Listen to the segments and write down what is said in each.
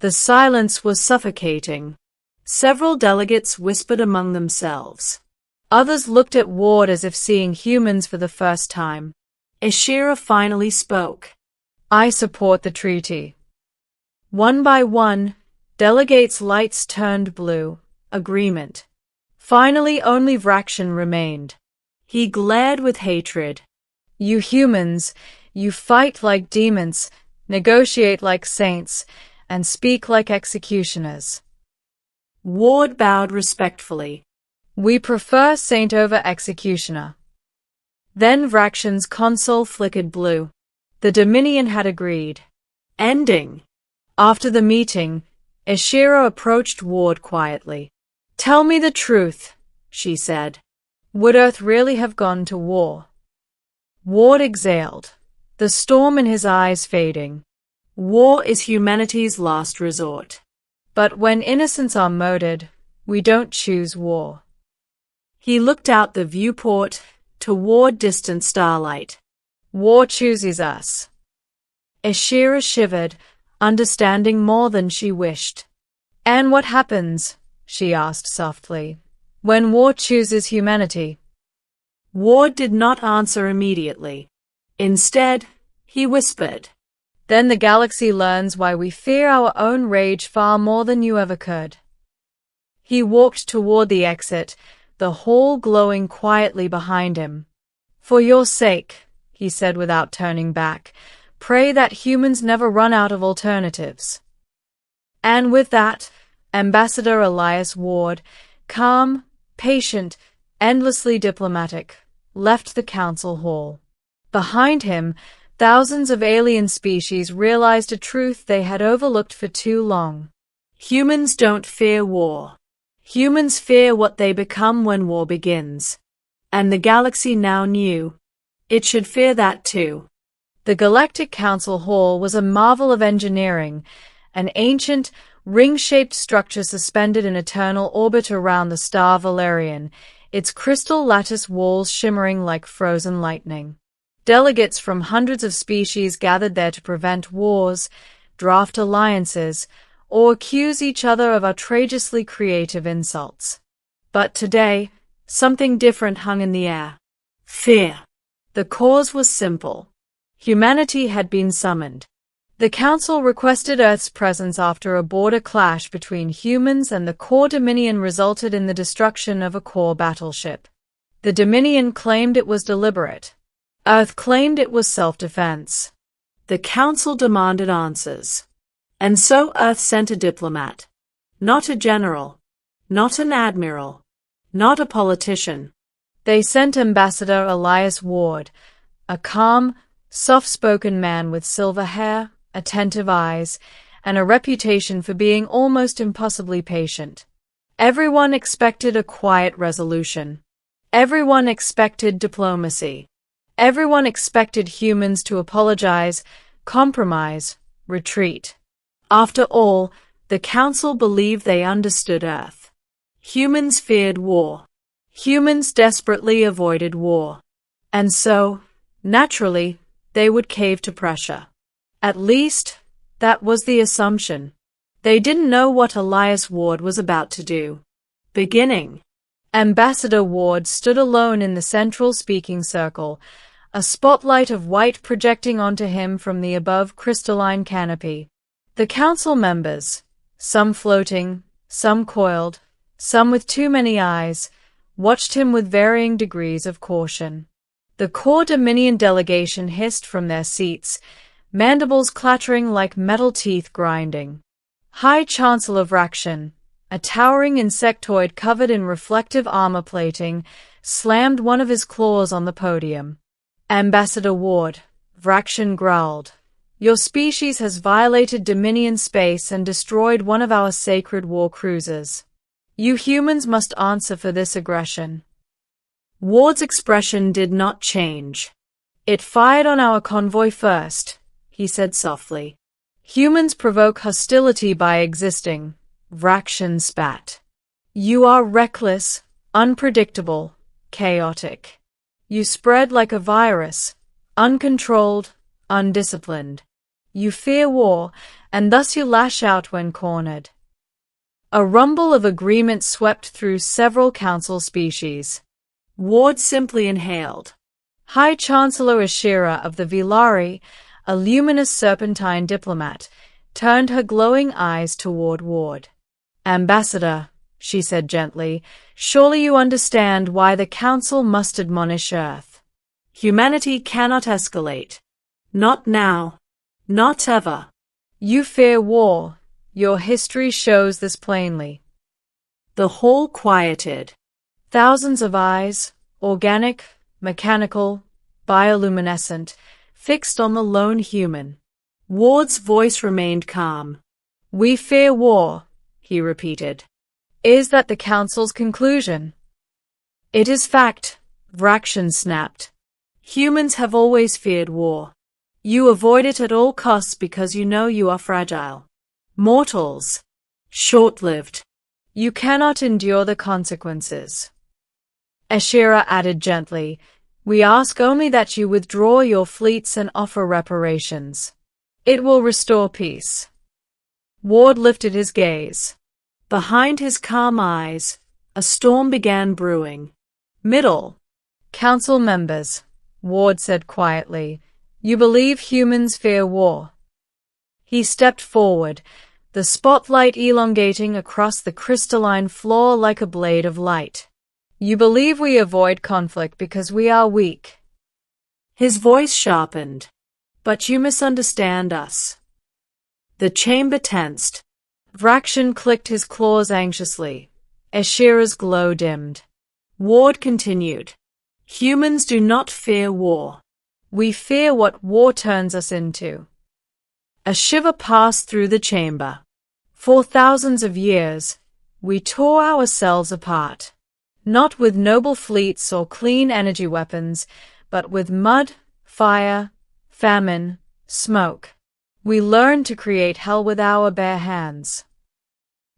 The silence was suffocating. Several delegates whispered among themselves. Others looked at Ward as if seeing humans for the first time. Ashira finally spoke. "I support the treaty." One by one, delegates' lights turned blue. Agreement. Finally, only Vrakshan remained. He glared with hatred. "You humans, you fight like demons, negotiate like saints, and speak like executioners." Ward bowed respectfully. "We prefer saint over executioner." Then Vrakshan's console flickered blue. The Dominion had agreed. Ending. After the meeting, Ashira approached Ward quietly. "Tell me the truth," she said. "Would Earth really have gone to war?" Ward exhaled, the storm in his eyes fading. "War is humanity's last resort. But when innocents are murdered, we don't choose war." He looked out the viewport, toward distant starlight. "War chooses us." Ashira shivered, understanding more than she wished. "And what happens," she asked softly, "when war chooses humanity?" Ward did not answer immediately. Instead, he whispered, "Then the galaxy learns why we fear our own rage far more than you ever could." He walked toward the exit, the hall glowing quietly behind him. "For your sake," he said without turning back, "pray that humans never run out of alternatives." And with that, Ambassador Elias Ward, calm, patient, endlessly diplomatic, left the council hall. Behind him, thousands of alien species realized a truth they had overlooked for too long. Humans don't fear war. Humans fear what they become when war begins. And the galaxy now knew. It should fear that too. The Galactic Council Hall was a marvel of engineering, an ancient, ring-shaped structure suspended in eternal orbit around the star Valerian, its crystal lattice walls shimmering like frozen lightning. Delegates from hundreds of species gathered there to prevent wars, draft alliances, or accuse each other of outrageously creative insults. But today, something different hung in the air. Fear. The cause was simple. Humanity had been summoned. The Council requested Earth's presence after a border clash between humans and the core Dominion resulted in the destruction of a core battleship. The Dominion claimed it was deliberate. Earth claimed it was self-defense. The Council demanded answers. And so Earth sent a diplomat. Not a general. Not an admiral. Not a politician. They sent Ambassador Elias Ward, a calm, soft-spoken man with silver hair, attentive eyes, and a reputation for being almost impossibly patient. Everyone expected a quiet resolution. Everyone expected diplomacy. Everyone expected humans to apologize, compromise, retreat. After all, the Council believed they understood Earth. Humans feared war. Humans desperately avoided war. And so, naturally, they would cave to pressure. At least, that was the assumption. They didn't know what Elias Ward was about to do. Beginning. Ambassador Ward stood alone in the central speaking circle, a spotlight of white projecting onto him from the above crystalline canopy. The council members, some floating, some coiled, some with too many eyes, watched him with varying degrees of caution. The core Dominion delegation hissed from their seats, mandibles clattering like metal teeth grinding. High Chancellor Vrakshan, a towering insectoid covered in reflective armor plating, slammed one of his claws on the podium. Ambassador Ward, Vrakshan growled, "Your species has violated Dominion space and destroyed one of our sacred war cruisers. You humans must answer for this aggression." Ward's expression did not change. "It fired on our convoy first," he said softly. "Humans provoke hostility by existing," Vrakshan spat. "You are reckless, unpredictable, chaotic. You spread like a virus, uncontrolled, undisciplined. You fear war, and thus you lash out when cornered. A rumble of agreement swept through several council species. Ward simply inhaled. High Chancellor Ashira of the Vilari, a luminous serpentine diplomat, turned her glowing eyes toward Ward. "Ambassador," she said gently, "surely you understand why the Council must admonish Earth. Humanity cannot escalate. Not now. Not ever. You fear war. Your history shows this plainly." The hall quieted. Thousands of eyes, organic, mechanical, bioluminescent, fixed on the lone human. Ward's voice remained calm. "We fear war," he repeated. "Is that the Council's conclusion?" "It is fact," Vrakshin snapped. "Humans have always feared war. You avoid it at all costs because you know you are fragile. Mortals. Short-lived. You cannot endure the consequences." Ashira added gently, "We ask only that you withdraw your fleets and offer reparations. It will restore peace." Ward lifted his gaze. Behind his calm eyes, a storm began brewing. "Middle Council members," Ward said quietly, "you believe humans fear war." He stepped forward, the spotlight elongating across the crystalline floor like a blade of light. "You believe we avoid conflict because we are weak." His voice sharpened. "But you misunderstand us." The chamber tensed. Vrakshin clicked his claws anxiously. Ashira's glow dimmed. Ward continued. "Humans do not fear war. We fear what war turns us into." A shiver passed through the chamber. For thousands of years, we tore ourselves apart. Not with noble fleets or clean energy weapons, but with mud, fire, famine, smoke. We learned to create hell with our bare hands.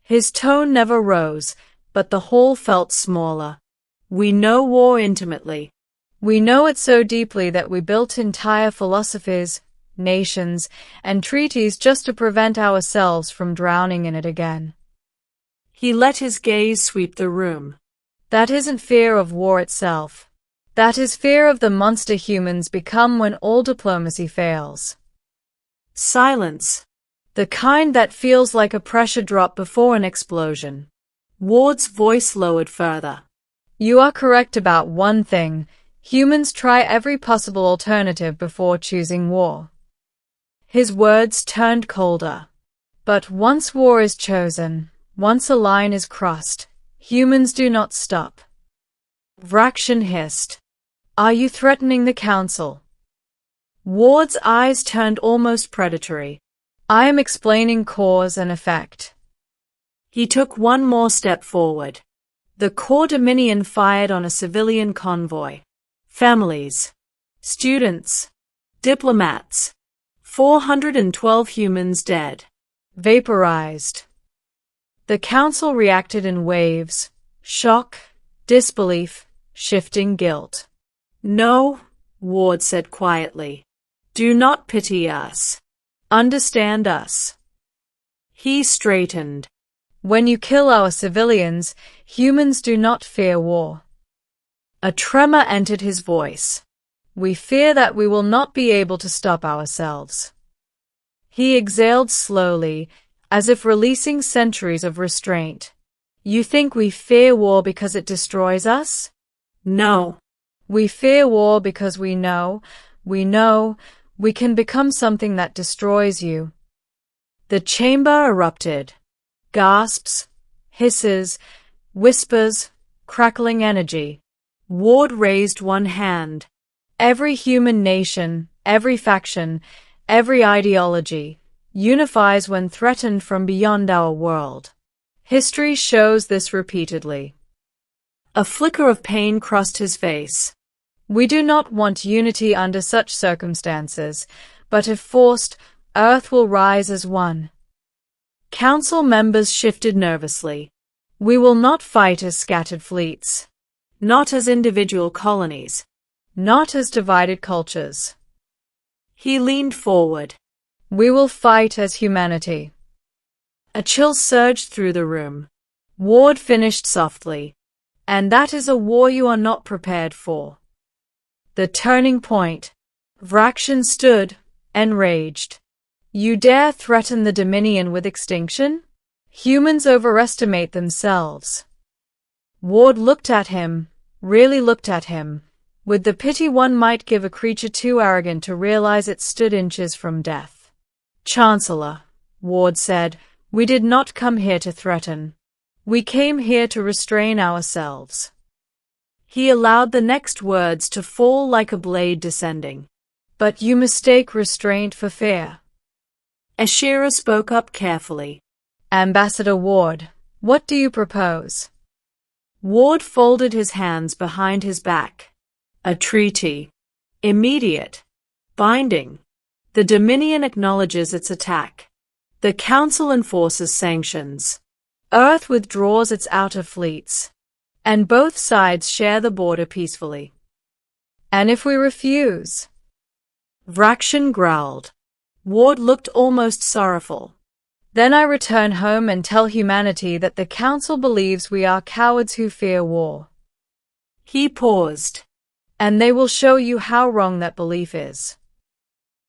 His tone never rose, but the hall felt smaller. We know war intimately. We know it so deeply that we built entire philosophies, nations, and treaties just to prevent ourselves from drowning in it again. He let his gaze sweep the room. That isn't fear of war itself. That is fear of the monster humans become when all diplomacy fails. Silence. The kind that feels like a pressure drop before an explosion. Ward's voice lowered further. "You are correct about one thing. Humans try every possible alternative before choosing war." His words turned colder. "But once war is chosen, once a line is crossed, humans do not stop." Vrakshin hissed. "Are you threatening the Council?" Ward's eyes turned almost predatory. "I am explaining cause and effect." He took one more step forward. The Core Dominion fired on a civilian convoy. Families. Students. Diplomats. 412 humans dead. Vaporized. The Council reacted in waves. Shock, disbelief, shifting guilt. "No," Ward said quietly. "Do not pity us. Understand us." He straightened. "When you kill our civilians, humans do not fear war." A tremor entered his voice. "We fear that we will not be able to stop ourselves." He exhaled slowly, as if releasing centuries of restraint. "You think we fear war because it destroys us?" "No. We fear war because we know we can become something that destroys you." The chamber erupted. Gasps, hisses, whispers, crackling energy. Ward raised one hand. Every human nation, every faction, every ideology, unifies when threatened from beyond our world. History shows this repeatedly. A flicker of pain crossed his face. We do not want unity under such circumstances, but if forced, Earth will rise as one. Council members shifted nervously. We will not fight as scattered fleets. Not as individual colonies. Not as divided cultures. He leaned forward. We will fight as humanity. A chill surged through the room. Ward finished softly. And that is a war you are not prepared for. The turning point. Vrakshan stood, enraged. You dare threaten the Dominion with extinction? Humans overestimate themselves. Ward looked at him, really looked at him, with the pity one might give a creature too arrogant to realize it stood inches from death. Chancellor, Ward said, we did not come here to threaten. We came here to restrain ourselves. He allowed the next words to fall like a blade descending. But you mistake restraint for fear. Ashira spoke up carefully. Ambassador Ward, what do you propose? Ward folded his hands behind his back. A treaty. Immediate. Binding. The Dominion acknowledges its attack. The Council enforces sanctions. Earth withdraws its outer fleets. And both sides share the border peacefully. And if we refuse? Vrakshan growled. Ward looked almost sorrowful. Then I return home and tell humanity that the Council believes we are cowards who fear war. He paused. And they will show you how wrong that belief is.